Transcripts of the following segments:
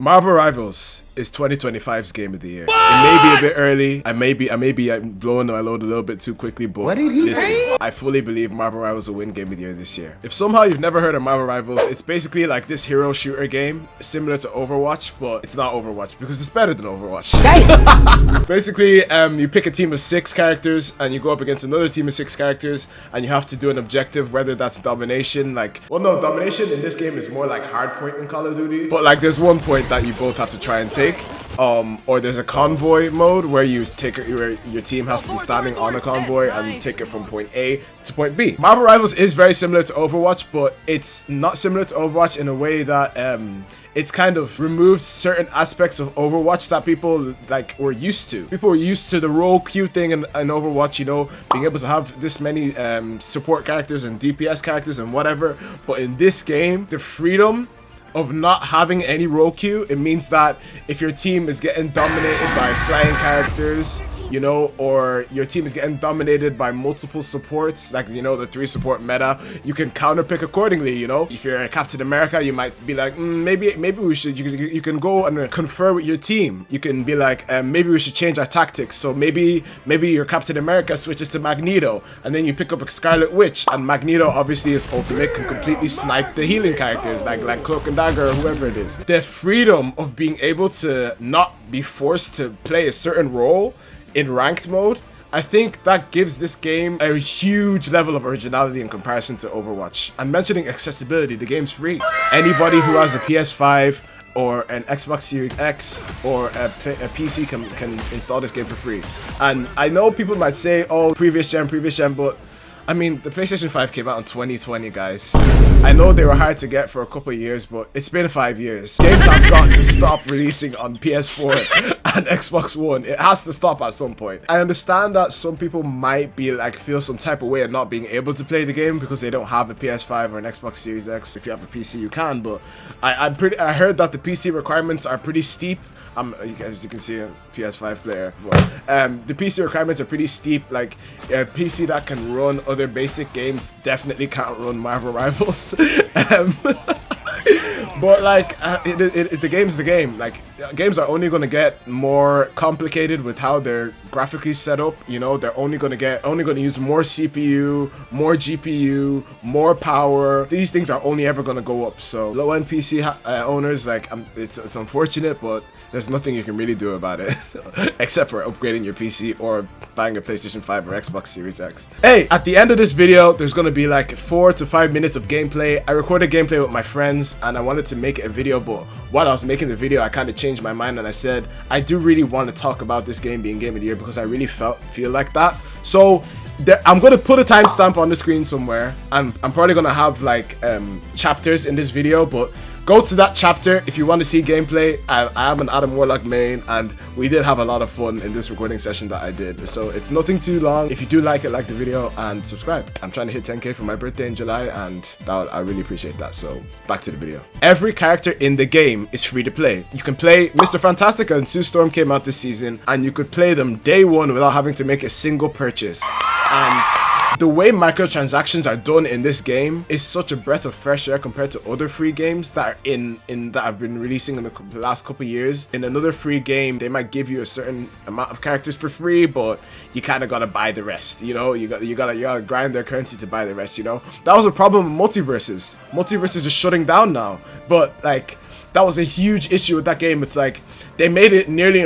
Marvel Rivals is 2025's game of the year. What? It may be a bit early. I may be blowing my load a little bit too quickly, but what did he say? I fully believe Marvel Rivals will win game of the year this year. If somehow you've never heard of Marvel Rivals, it's basically like this hero shooter game similar to Overwatch, but it's not Overwatch because it's better than Overwatch. Basically, you pick a team of 6 characters and you go up against another team of 6 characters and you have to do an objective, whether that's domination, domination in this game is more like hardpoint in Call of Duty, but like there's one point that you both have to try and take. Or there's a convoy mode where you take where your team has to be standing on a convoy and take it from point A to point B. Marvel Rivals is very similar to Overwatch, but it's not similar to Overwatch in a way that it's kind of removed certain aspects of Overwatch that people were used to. People were used to the role queue thing in Overwatch, you know, being able to have this many support characters and DPS characters and whatever. But in this game, the freedom of not having any role queue, it means that if your team is getting dominated by flying characters, you know, or your team is getting dominated by multiple supports, like, you know, the 3 support meta, you can counter pick accordingly, you know. If you're a Captain America, you might be like, maybe we should, you can go and confer with your team. You can be like, maybe we should change our tactics. So maybe your Captain America switches to Magneto, and then you pick up a Scarlet Witch, and Magneto, obviously his ultimate can completely snipe the healing characters, like Cloak and Dagger or whoever it is. The freedom of being able to not be forced to play a certain role in ranked mode, I think that gives this game a huge level of originality in comparison to Overwatch. And mentioning accessibility, the game's free. Anybody who has a PS5 or an Xbox Series X or a PC can install this game for free. And I know people might say, oh, previous gen, but I mean, the PlayStation 5 came out in 2020, guys. I know they were hard to get for a couple of years, but it's been 5 years. Games have got to stop releasing on PS4 and Xbox One. It has to stop at some point. I understand that some people might be feel some type of way of not being able to play the game because they don't have a PS5 or an Xbox Series X. If you have a PC, you can, but I heard that the PC requirements are pretty steep. As you can see, a PS5 player. But, the PC requirements are pretty steep. Like a PC that can run other basic games definitely can't run Marvel Rivals. But the game's the game. Like games are only gonna get more complicated with how they're graphically set up. You know, they're only gonna use more CPU, more GPU, more power. These things are only ever gonna go up. So low-end PC owners, it's unfortunate, but there's nothing you can really do about it except for upgrading your PC or buying a PlayStation 5 or Xbox Series X. Hey, at the end of this video, there's gonna be 4 to 5 minutes of gameplay. I recorded gameplay with my friends and I wanted to make it a video, but while I was making the video, I kind of changed my mind and I said, I do really want to talk about this game being Game of the Year because I really feel like that. So I'm gonna put a timestamp on the screen somewhere, and I'm probably gonna have chapters in this video, but go to that chapter if you want to see gameplay. I am an Adam Warlock main, and we did have a lot of fun in this recording session that I did. So it's nothing too long. If you do like it, like the video and subscribe. I'm trying to hit 10K for my birthday in July, and I really appreciate that. So back to the video. Every character in the game is free to play. You can play Mr. Fantastic and Sue Storm came out this season, and you could play them day one without having to make a single purchase. And the way microtransactions are done in this game is such a breath of fresh air compared to other free games that are that have been releasing in the last couple years. In another free game, they might give you a certain amount of characters for free, but you kind of gotta buy the rest. You know, you gotta grind their currency to buy the rest. You know, that was a problem with multiverses. Multiverses is shutting down now, but that was a huge issue with that game. It's they made it nearly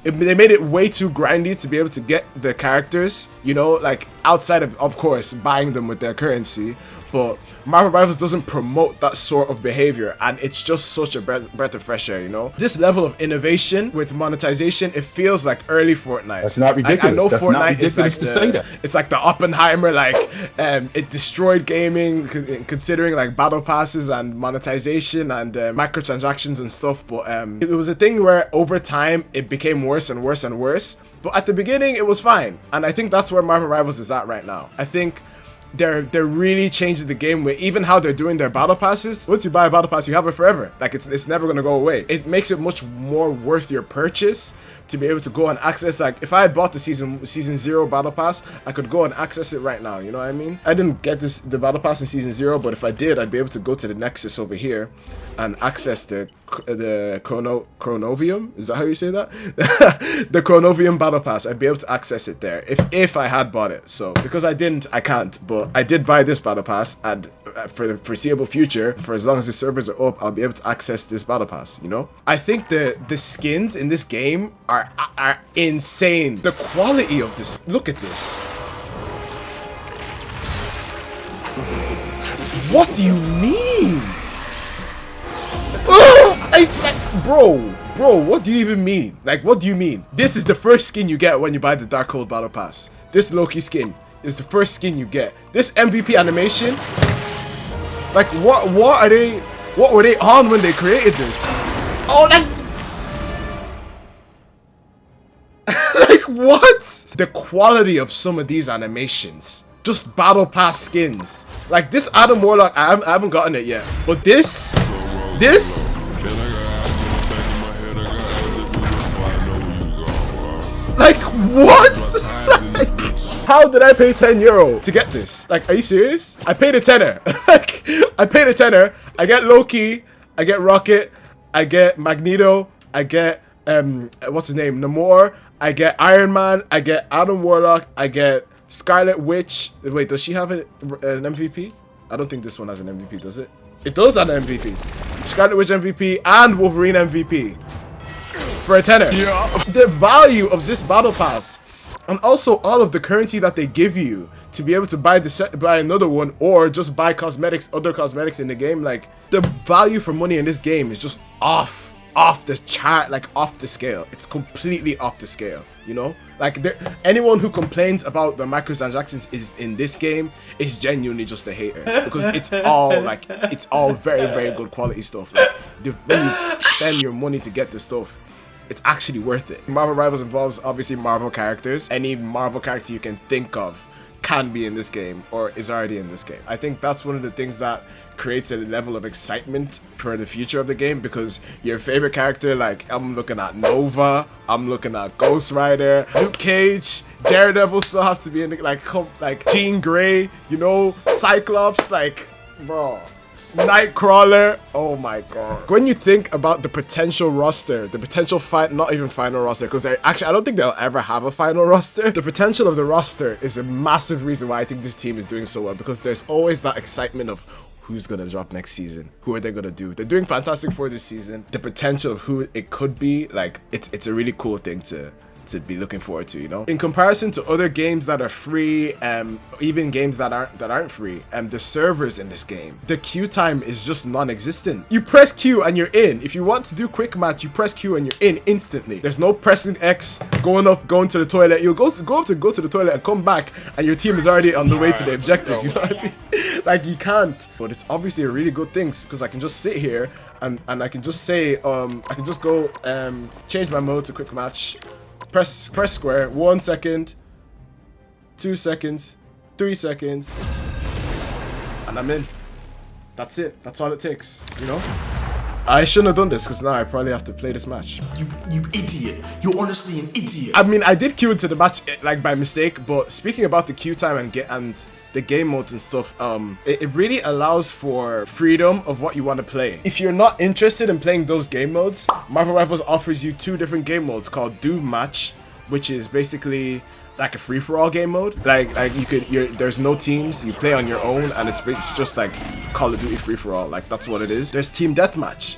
they made it way too grindy to be able to get the characters, you know, outside of course, buying them with their currency. But Marvel Rivals doesn't promote that sort of behavior, and it's just such a breath of fresh air, you know? This level of innovation with monetization, it feels like early Fortnite. That's not ridiculous. I know That's Fortnite is the Oppenheimer, it destroyed gaming, considering battle passes and monetization and microtransactions and stuff. But it was a thing where over time it became worse and worse and worse. But at the beginning it was fine, and I think that's where Marvel Rivals is at right now. I think they're really changing the game with even how they're doing their battle passes. Once you buy a battle pass, you have it forever. Like it's never gonna go away. It makes it much more worth your purchase to be able to go and access. Like if I had bought the season 0 battle pass, I could go and access it right now. You know what I mean? I didn't get the battle pass in season 0, but if I did, I'd be able to go to the Nexus over here and access the Chronovium. Is that how you say that? The Chronovium battle pass. I'd be able to access it there if I had bought it. So because I didn't, I can't. But I did buy this battle pass, and for the foreseeable future, for as long as the servers are up, I'll be able to access this battle pass. You know, I think the skins in this game are insane. The quality of this. Look at this. What do you mean? Bro, what do you even mean? Like, what do you mean? This is the first skin you get when you buy the Darkhold Battle Pass. This Loki skin is the first skin you get. This MVP animation, like, what were they on when they created this? Oh, like, what? The quality of some of these animations. Just Battle Pass skins. Like this Adam Warlock, I haven't gotten it yet. But this. Like what? Like, how did I pay €10 to get this? Like, are you serious? I paid a tenner. Like, I paid a tenner. I get Loki. I get Rocket. I get Magneto. I get what's his name? Namor. I get Iron Man. I get Adam Warlock. I get Scarlet Witch. Wait, does she have an MVP? I don't think this one has an MVP, does it? It does have an MVP. Scarlet Witch MVP and Wolverine MVP. For a tenner. Yeah. The value of this battle pass, and also all of the currency that they give you to be able to buy another one, or just buy other cosmetics in the game. Like, the value for money in this game is just off the chart, like off the scale. It's completely off the scale, you know? Like, anyone who complains about the microtransactions is in this game is genuinely just a hater, because it's all very, very good quality stuff. Like, when you spend your money to get the stuff, it's actually worth it. Marvel Rivals involves obviously Marvel characters. Any Marvel character you can think of can be in this game or is already in this game. I think that's one of the things that creates a level of excitement for the future of the game, because your favorite character, like, I'm looking at Nova, I'm looking at Ghost Rider, Luke Cage, Daredevil still has to be in the, like Jean Grey, you know, Cyclops, like, bro. Nightcrawler, oh my god. When you think about the potential roster, the potential not even final roster, because I don't think they'll ever have a final roster. The potential of the roster is a massive reason why I think this team is doing so well, because there's always that excitement of who's gonna drop next season, who are they gonna do. They're doing Fantastic Four this season. The potential of who it could be, like, it's a really cool thing to be looking forward to, you know. In comparison to other games that are free, even games that aren't free, the servers in this game, the queue time is just non-existent. You press Q and you're in. If you want to do quick match, you press Q and you're in instantly. There's no pressing X, going to the toilet. You'll go to the toilet and come back, and your team is already on the way to the objective. You know what I mean? Like, you can't. But it's obviously a really good thing, because I can just sit here and I can just say I can just go change my mode to quick match. Press square, 1 second, 2 seconds, 3 seconds, and I'm in. That's it. That's all it takes, you know? I shouldn't have done this, because now I probably have to play this match. You idiot. You're honestly an idiot. I mean, I did queue into the match, like, by mistake, but speaking about the queue time and the game modes and stuff, it really allows for freedom of what you want to play. If you're not interested in playing those game modes, Marvel Rivals offers you 2 different game modes called Doom Match, which is basically like a free-for-all game mode. Like there's no teams, you play on your own, and it's just like Call of Duty free-for-all. Like, that's what it is. There's Team Deathmatch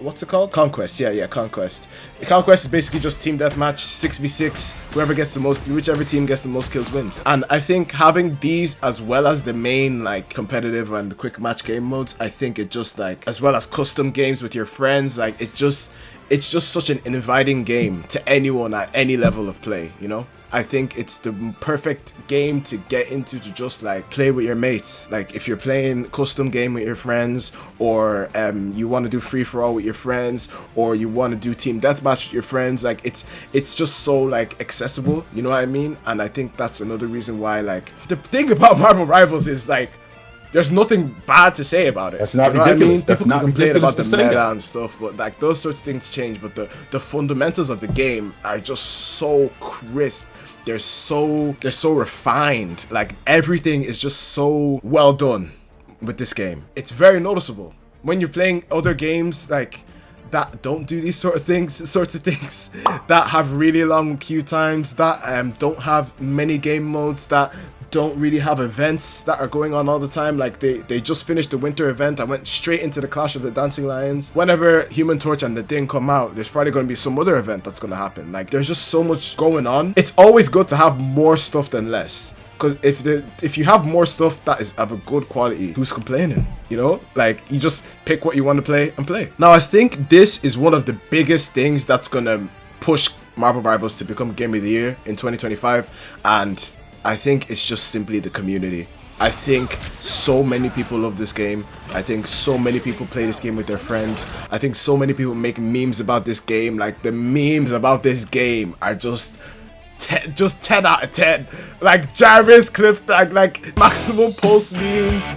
what's it called? Conquest. Yeah, Conquest. Conquest is basically just Team Deathmatch, 6v6. Whichever team gets the most kills wins. And I think having these as well as the main, like, competitive and quick match game modes, I think it just, like, as well as custom games with your friends, like, it's just such an inviting game to anyone at any level of play, you know? I think it's the perfect game to get into, to just like play with your mates. Like if you're playing custom game with your friends, or you want to do free for all with your friends, or you want to do team deathmatch with your friends, like it's just so like accessible, you know what I mean? And I think that's another reason why, like, the thing about Marvel Rivals is like, there's nothing bad to say about it. That's not you know ridiculous. What I mean? That's People not can complain about the ridiculous to say meta that. and stuff, but like those sorts of things change. But the fundamentals of the game are just so crisp. They're so refined. Like everything is just so well done with this game. It's very noticeable when you're playing other games like that don't do these sorts of things that have really long queue times, that don't have many game modes, that don't really have events that are going on all the time. Like they just finished the winter event. I went straight into the Clash of the Dancing Lions. Whenever Human Torch and the Thing come out, there's probably going to be some other event that's going to happen. Like there's just so much going on. It's always good to have more stuff than less, because if you have more stuff that is of a good quality, who's complaining? You know, like you just pick what you want to play and play. Now I think this is one of the biggest things that's gonna push Marvel Rivals to become Game of the Year in 2025, and I think it's just simply the community. I think so many people love this game. I think so many people play this game with their friends. I think so many people make memes about this game. Like the memes about this game are just 10 out of 10. Like Jarvis clip, like maximum pulse memes,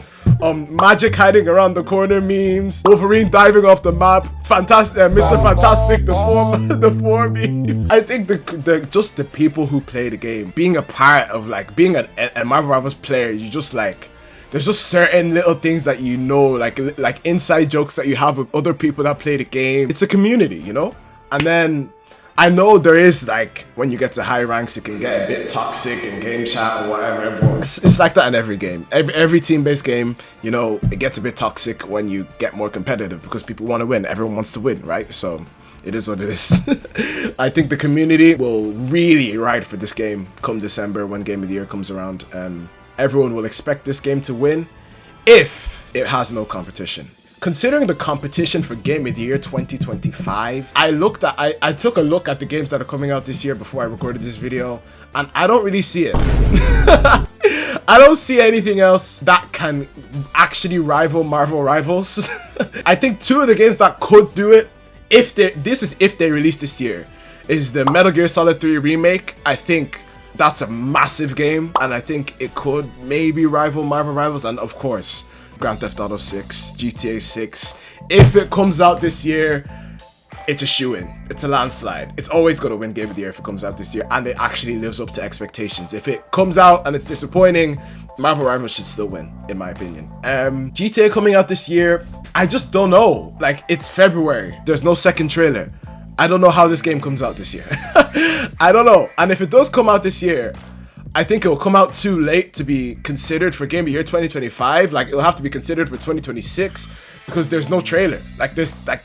Magic hiding around the corner memes, Wolverine diving off the map, Fantastic, Mr. Fantastic, the four meme. I think just the people who play the game, being a part of like being a Marvel Rivals player, you just like, there's just certain little things that you know, like inside jokes that you have with other people that play the game. It's a community, you know? And then I know there is, like, when you get to high ranks, it can get a bit toxic in game chat or whatever, but it's like that in every game. Every team-based game, you know, it gets a bit toxic when you get more competitive because people want to win. Everyone wants to win, right? So it is what it is. I think the community will really ride for this game come December when Game of the Year comes around. Everyone will expect this game to win if it has no competition. Considering the competition for Game of the Year 2025, I took a look at the games that are coming out this year before I recorded this video, and I don't really see it. I don't see anything else that can actually rival Marvel Rivals. I think two of the games that could do it, if they release this year, is the Metal Gear Solid 3 remake. I think that's a massive game, and I think it could maybe rival Marvel Rivals, and of course, Grand Theft Auto 6, GTA 6. If it comes out this year, it's a shoo-in. It's a landslide. It's always going to win Game of the Year if it comes out this year, and it actually lives up to expectations. If it comes out and it's disappointing, Marvel Rivals should still win, in my opinion. GTA coming out this year, I just don't know. Like, it's February. There's no second trailer. I don't know how this game comes out this year. I don't know. And if it does come out this year, I think it will come out too late to be considered for Game of the Year 2025. Like, it'll have to be considered for 2026 because there's no trailer. Like,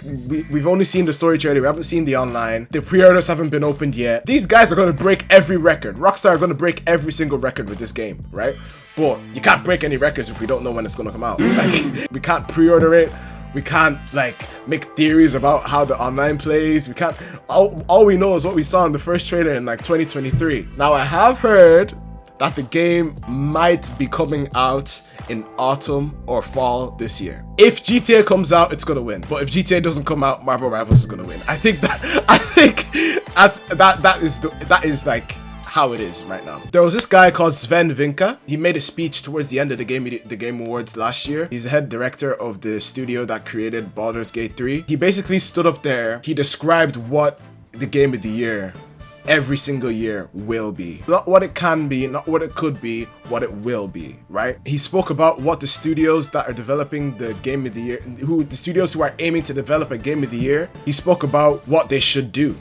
we've only seen the story trailer. We haven't seen the online. The pre-orders haven't been opened yet. These guys are going to break every record. Rockstar are going to break every single record with this game, right? But you can't break any records if we don't know when it's going to come out. Like, we can't pre-order it. We can't, like, make theories about how the online plays. We can't, all we know is what we saw in the first trailer in, like, 2023. Now, I have heard that the game might be coming out in autumn or fall this year. If GTA comes out, it's gonna win. But if GTA doesn't come out, Marvel Rivals is gonna win. I think that is like how it is right now. There was this guy called Sven Vinka. He made a speech towards the end of the Game Awards last year. He's the head director of the studio that created Baldur's Gate 3. He basically stood up there. He described what the Game of the Year every single year will be. Not what it can be, not what it could be, what it will be, right? He spoke about what the studios that are developing the Game of the Year, the studios who are aiming to develop a Game of the Year. He spoke about what they should do,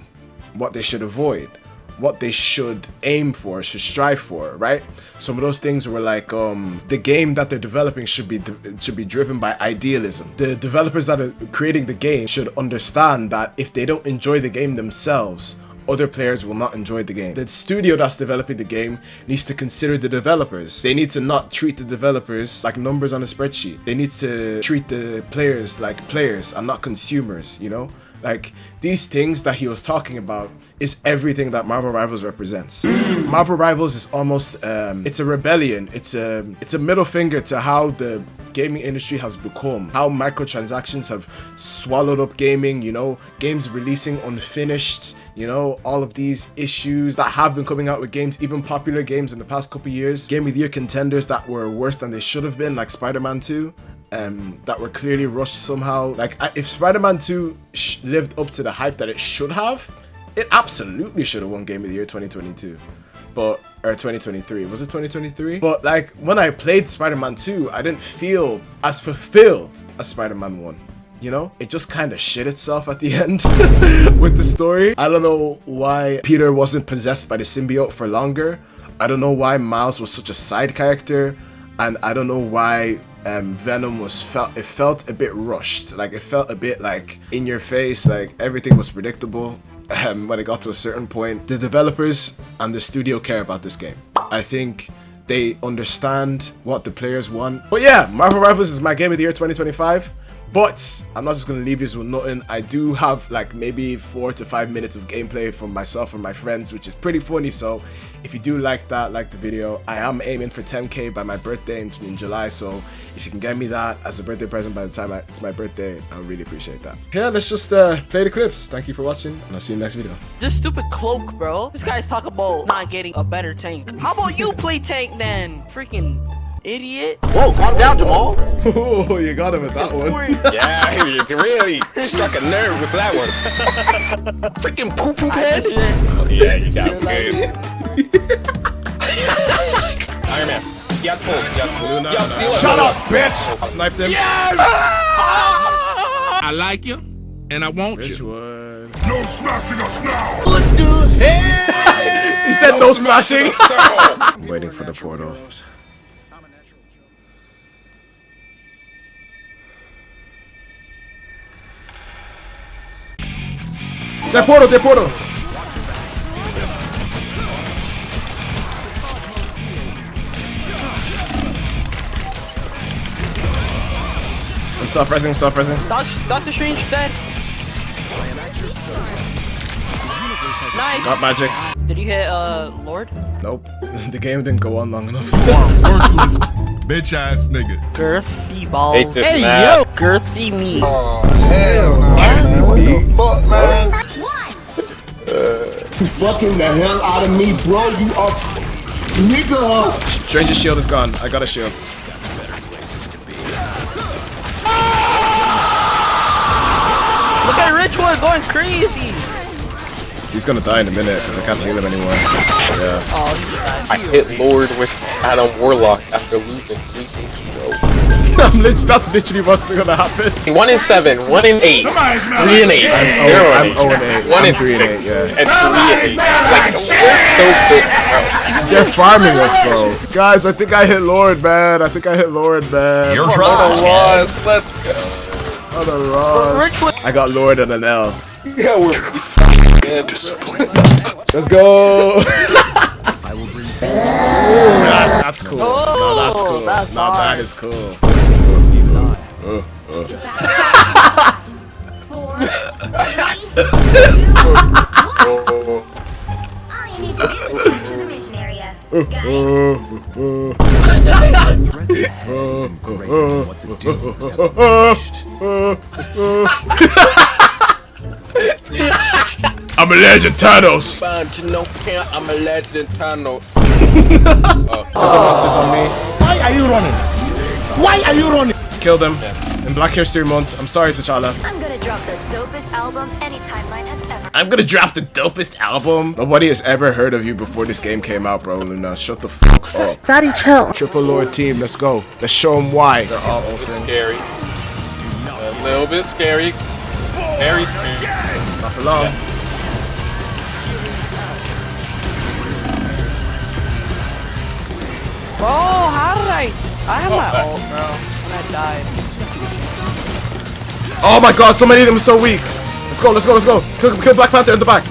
what they should avoid, what they should aim for, should strive for, right? Some of those things were like, the game that they're developing should be driven by idealism. The developers that are creating the game should understand that if they don't enjoy the game themselves, other players will not enjoy the game. The studio that's developing the game needs to consider the developers. They need to not treat the developers like numbers on a spreadsheet. They need to treat the players like players and not consumers, you know? Like, these things that he was talking about is everything that Marvel Rivals represents. Marvel Rivals is almost, it's a rebellion. It's a middle finger to how the gaming industry has become, how microtransactions have swallowed up gaming, you know, games releasing unfinished, you know, all of these issues that have been coming out with games, even popular games in the past couple years, Game of the Year contenders that were worse than they should have been, like Spider-Man 2, that were clearly rushed somehow. Like, if Spider-Man 2 lived up to the hype that it should have, it absolutely should have won Game of the Year 2022. But, or 2023, was it 2023? But like, when I played Spider-Man 2, I didn't feel as fulfilled as Spider-Man 1. You know, it just kind of shit itself at the end with the story. I don't know why Peter wasn't possessed by the symbiote for longer. I don't know why Miles was such a side character. And I don't know why Venom it felt a bit rushed. Like, it felt a bit like in your face, like everything was predictable. When it got to a certain point, the developers and the studio care about this game. I think they understand what the players want. But yeah, Marvel Rivals is my Game of the Year 2025. But I'm not just gonna leave you with nothing. I do have like maybe 4 to 5 minutes of gameplay from myself and my friends, which is pretty funny. So if you do like that, like the video. I am aiming for 10K by my birthday in July. So if you can get me that as a birthday present by the time it's my birthday, I would really appreciate that. Yeah, let's just play the clips. Thank you for watching, and I'll see you next video. This stupid cloak, bro. This guy's talking about not getting a better tank. How about you play tank then? Freaking idiot. Whoa, calm down, Jamal. Oh, you got him with that one. Yeah, you really struck a nerve with that one. Freaking poo-poo head. Oh, yeah, you got good. Iron Man. You got pulls. Shut up, bitch! Sniped him. Yes! I like you, and I want Which you. one? No smashing us now! What the hell? He said no smashing. I'm waiting for the portal. Their portal, their portal! I'm self-resing. Doctor Strange dead. Nice. Got magic. Did you hit Lord? Nope. The game didn't go on long enough. Worthless, bitch ass nigga. Girthy balls. Hate this map. Girthy meat. Oh, hell no, man. What the fuck, man? Fucking the hell out of me, bro. You are... Nigga! Stranger's shield is gone. I got a shield. Look at Richwood going crazy. He's gonna die in a minute because I can't heal him anymore. Yeah. Oh, he died. I hit Lord with Adam Warlock after losing 3 games in a row. That's literally what's gonna happen. 1 in 7, 1 in 8, 3 in 8, 0 I'm in 8, 0 and 8. 1 in 3 and 8, 6, yeah. and 3 in 8. Like, it works so good, bro. They're farming us, bro. Guys, I think I hit Lord, man. You're On trash. the Ross, let's go. Oh, the Ross. I got Lord and an L. Yeah, we're Let's go. That's cool. No, that's cool. That's No, that is cool. I'm a legend, Thanos. I'm a legend, Thanos. Monsters on me. Why are you running? Why are you running? Killed him in Black History Month. I'm sorry, T'Challa. I'm gonna drop the dopest album any timeline has ever. I'm gonna drop the dopest album. Nobody has ever heard of you before this game came out, bro, Luna. Shut the fuck up. Daddy, chill. Triple Lord team, let's go. Let's show them why. They're all It's ulting. scary. A little bit scary. Very scary. Not for long. Oh, how did I have my ult, bro, when I died. Oh my god, so many of them are so weak. Let's go. Kill Black Panther in the back.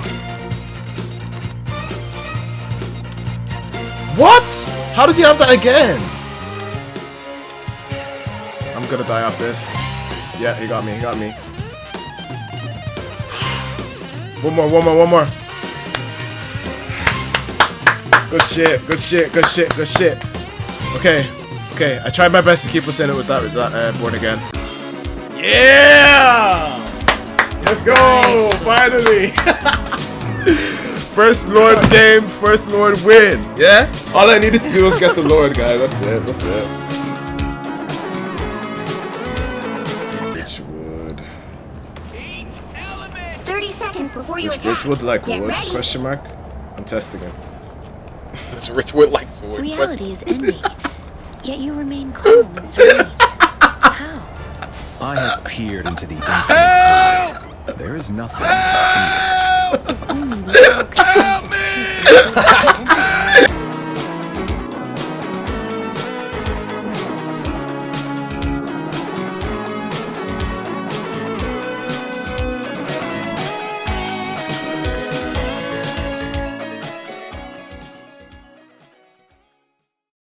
What? How does he have that again? I'm gonna die off this. Yeah, he got me, he got me. One more. Good shit, good shit, good shit, good shit. Okay, I tried my best to keep us in it with that board again. Yeah! Let's go! Finally! First Lord game, first Lord win. Yeah? All I needed to do was get the Lord, guys. That's it, that's it. Richwood. 30 seconds before you Is attack. Richwood like Get wood? ready. Question mark? I'm testing him. This Richwood likes wood. Reality is ending, yet you remain calm and serene. How? I have peered into the infinite void. There is nothing to fear. If only we all could find such peace and